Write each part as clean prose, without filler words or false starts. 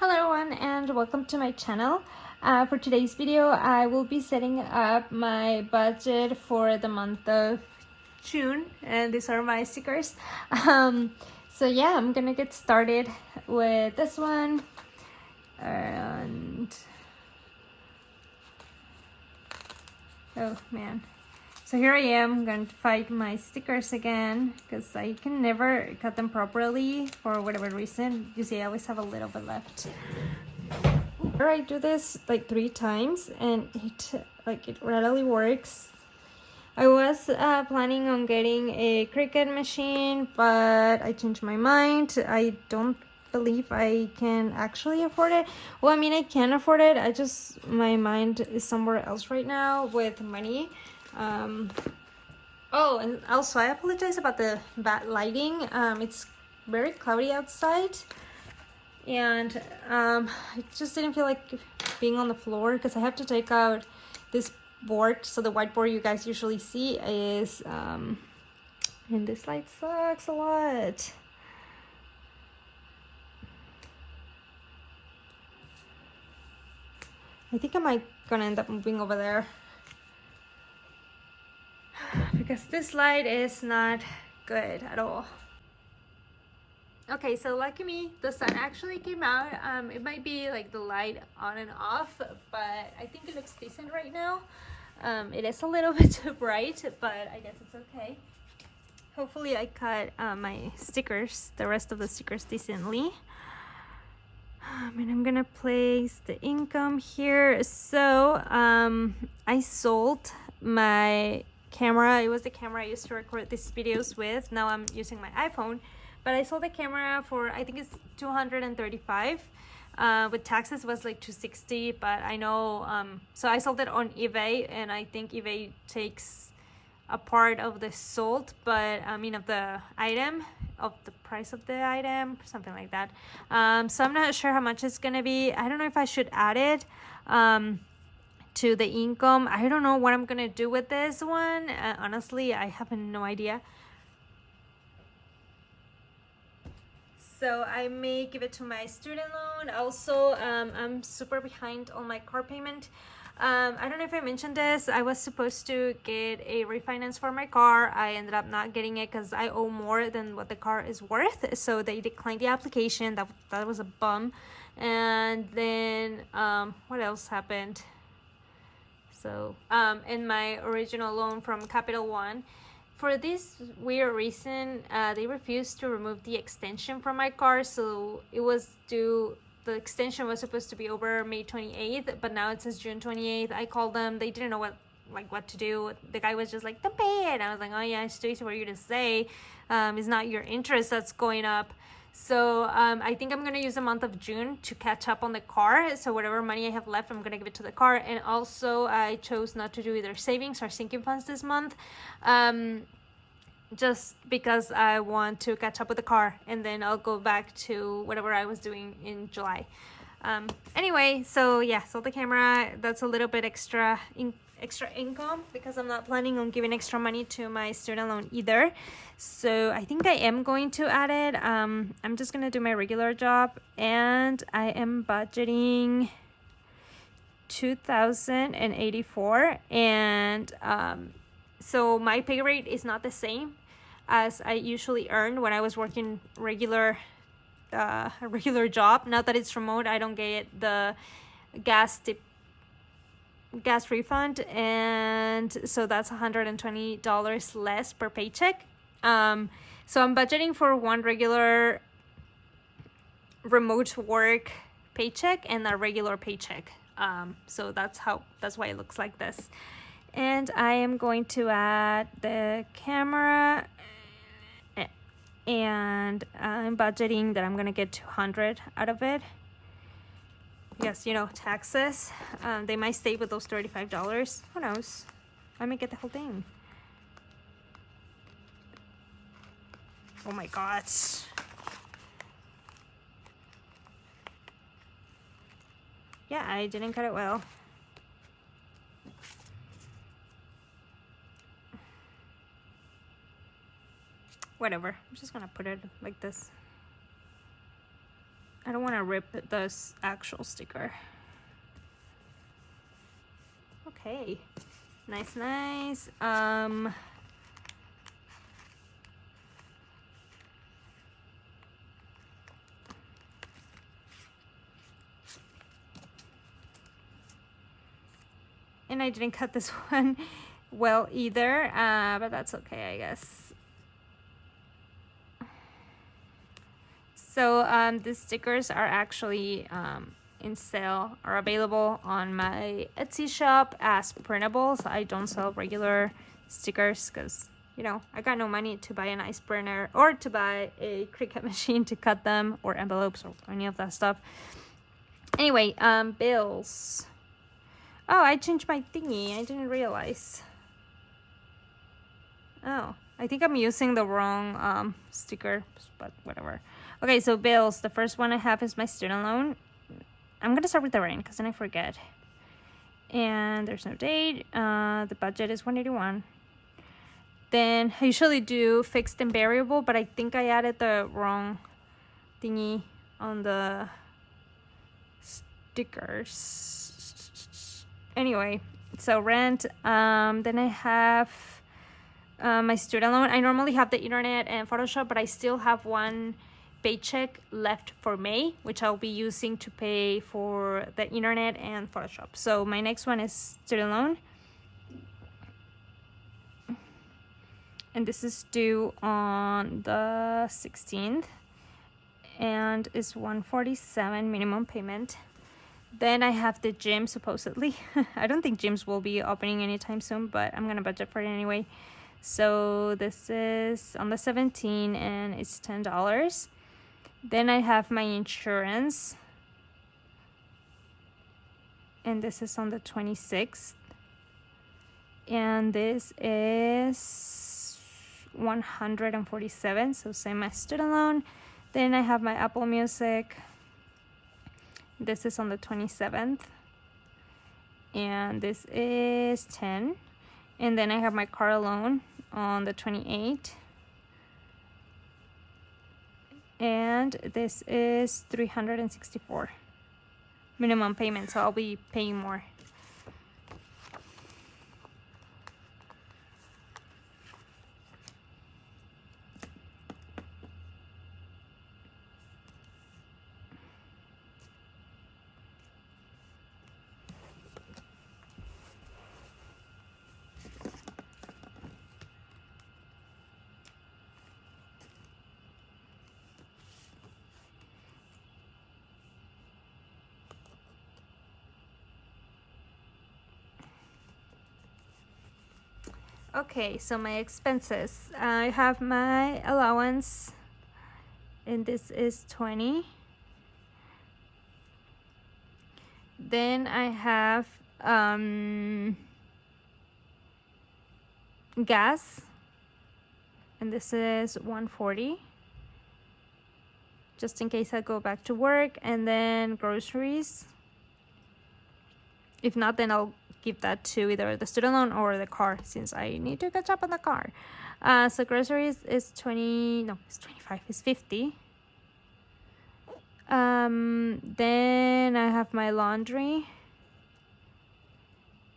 Hello everyone and welcome to my channel. For today's video I will be setting up my budget for the month of June, and these are my stickers. So yeah, I'm gonna get started with this one. And oh man, so here I am going to find my stickers again because I can never cut them properly for whatever reason. You see I always have a little bit left. I do this like 3 times and it really works. I was planning on getting a Cricut machine, but I changed my mind. I don't believe I can actually afford it. Well, I mean, I can afford it. My mind is somewhere else right now with money. Oh, and also I apologize about the bad lighting. It's very cloudy outside. And I just didn't feel like being on the floor because I have to take out this board. So the whiteboard you guys usually see is and this light sucks a lot. I think I might gonna end up moving over there because this light is not good at all. Okay, so lucky me, the sun actually came out. It might be like the light on and off, but I think it looks decent right now. It is a little bit too bright, but I guess it's okay. Hopefully I cut my stickers, the rest of the stickers decently. And I'm gonna place the income here. So I sold my camera. It was the camera I used to record these videos with. Now I'm using my iPhone. But I sold the camera for, I think it's $235. With taxes was like $260, but I know, so I sold it on eBay, and I think eBay takes a part of the sold, but I mean of the item, of the price of the item, something like that. So I'm not sure how much it's gonna be. I don't know if I should add it to the income. I don't know what I'm gonna do with this one. Honestly, I have no idea. So I may give it to my student loan. Also, I'm super behind on my car payment. I don't know if I mentioned this. I was supposed to get a refinance for my car. I ended up not getting it because I owe more than what the car is worth. So they declined the application. That was a bum. And then what else happened? So in my original loan from Capital One, for this weird reason, they refused to remove the extension from my car. So it was due, the extension was supposed to be over May 28th, but now it says June 28th. I called them. They didn't know what to do. The guy was just like, don't pay it. I was like, oh yeah, it's too easy for you to say. It's not your interest that's going up. So I think I'm gonna use the month of June to catch up on the car. So whatever money I have left, I'm gonna give it to the car. And also I chose not to do either savings or sinking funds this month, just because I want to catch up with the car, and then I'll go back to whatever I was doing in July. Anyway, so yeah, sold the camera. That's a little bit extra income because I'm not planning on giving extra money to my student loan either. So I think I am going to add it. I'm just gonna do my regular job, and I am budgeting $2,084, and so my pay rate is not the same as I usually earn when I was working a regular job. Now that it's remote, I don't get the gas refund, and so that's $120 less per paycheck. So I'm budgeting for one regular remote work paycheck and a regular paycheck. So that's why it looks like this. And I am going to add the camera, and I'm budgeting that I'm gonna get $200 out of it. Yes, you know, taxes. They might stay with those $35. Who knows? I may get the whole thing. Oh my God. Yeah, I didn't cut it well. Whatever, I'm just gonna put it like this. I don't want to rip this actual sticker. Okay, nice. And I didn't cut this one well either, but that's okay, I guess. So the stickers are actually in sale, are available on my Etsy shop as printables. I don't sell regular stickers because, you know, I got no money to buy a nice printer or to buy a Cricut machine to cut them, or envelopes or any of that stuff. Anyway, bills. Oh, I changed my thingy. I didn't realize. Oh, I think I'm using the wrong sticker, but whatever. Okay, so bills. The first one I have is my student loan. I'm gonna start with the rain because then I forget. And there's no date. The budget is $181. Then I usually do fixed and variable, but I think I added the wrong thingy on the stickers. Anyway, so rent. Then I have my student loan. I normally have the internet and Photoshop, but I still have one paycheck left for May, which I'll be using to pay for the internet and Photoshop. So my next one is student loan. And this is due on the 16th and is $147 minimum payment. Then I have the gym, supposedly. I don't think gyms will be opening anytime soon, but I'm gonna budget for it anyway. So this is on the 17th and it's $10. Then I have my insurance, and this is on the 26th, and this is $147, so same as student loan. Then I have my Apple Music. This is on the 27th, and this is $10. And then I have my car loan on the 28th, and this is $364 minimum payment, so I'll be paying more. Okay, so my expenses. I have my allowance, and this is $20. Then I have gas, and this is $140, just in case I go back to work. And then groceries. If not, then I'll give that to either the student loan or the car, since I need to catch up on the car. So groceries is 20, no, it's 25, it's 50. Then I have my laundry,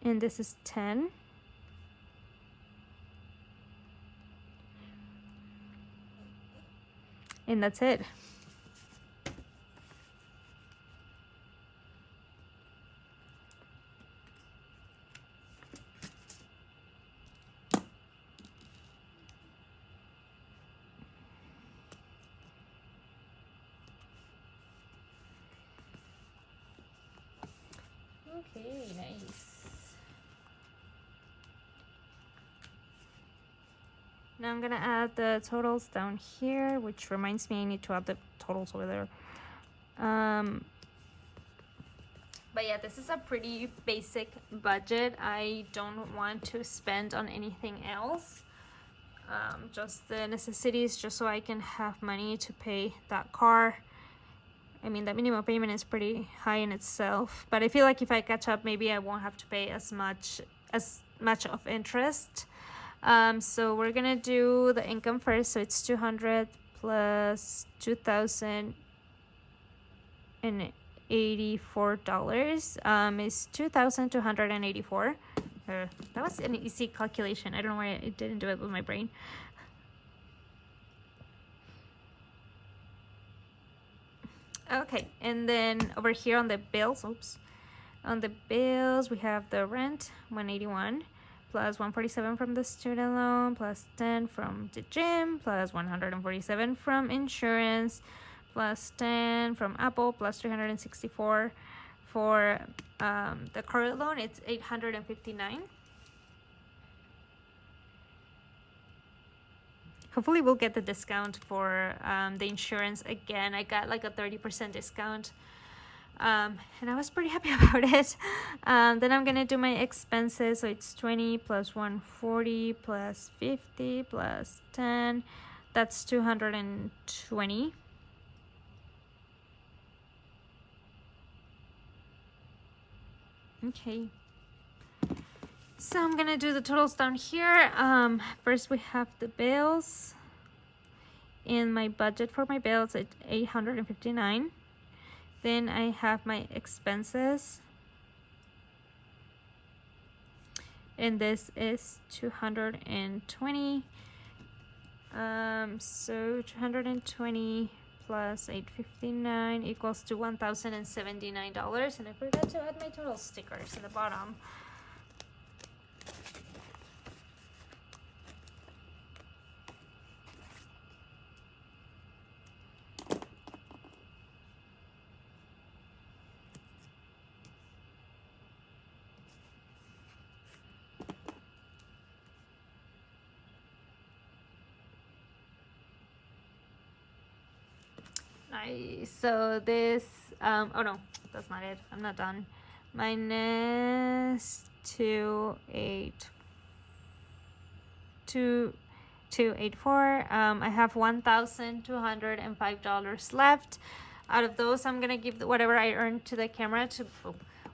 and this is 10. And that's it. Okay, nice. Now I'm gonna add the totals down here, which reminds me I need to add the totals over there. But yeah, this is a pretty basic budget. I don't want to spend on anything else. Just the necessities, just so I can have money to pay that car. I mean, the minimum payment is pretty high in itself, but I feel like if I catch up, maybe I won't have to pay as much of interest. So we're gonna do the income first. So it's 200 plus 2,000 is $2,284. That was an easy calculation. I don't know why I didn't do it with my brain. Okay, and then over here on the bills, on the bills we have the rent, 181, plus 147 from the student loan, plus 10 from the gym, plus 147 from insurance, plus 10 from Apple, plus 364 for the car loan. It's 859. Hopefully we'll get the discount for the insurance again. I got like a 30% discount, and I was pretty happy about it. Then I'm gonna do my expenses. So it's 20 plus 140 plus 50 plus 10. That's 220. Okay. So I'm gonna do the totals down here. First we have the bills. In my budget for my bills, it's 859. Then I have my expenses, and this is 220. So 220 plus 859 equals to $1,079. And I forgot to add my total stickers in the bottom. Nice. So this, oh no, that's not it. I'm not done. Minus 284. I have $1,205 left. Out of those, I'm gonna give whatever I earned to the camera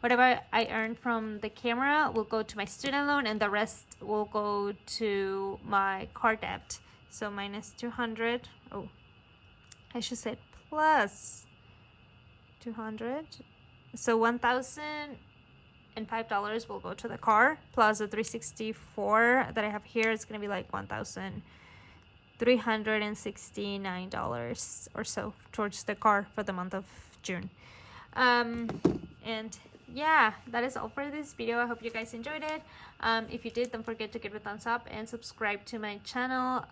whatever I earned from the camera will go to my student loan, and the rest will go to my car debt. So minus 200. Oh, I should say plus 200. So $1,005 will go to the car, plus the 364 that I have here. It's gonna be like $1,369 or so towards the car for the month of June. And yeah, that is all for this video. I hope you guys enjoyed it. If you did, don't forget to give it a thumbs up and subscribe to my channel.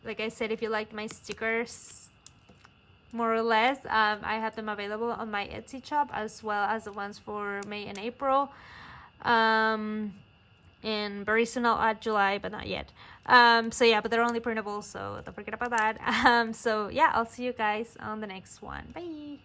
Like I said, if you like my stickers more or less, I have them available on my Etsy shop, as well as the ones for May and April. And very soon I'll add July, but not yet. So yeah, but they're only printable, so don't forget about that. So yeah, I'll see you guys on the next one. Bye.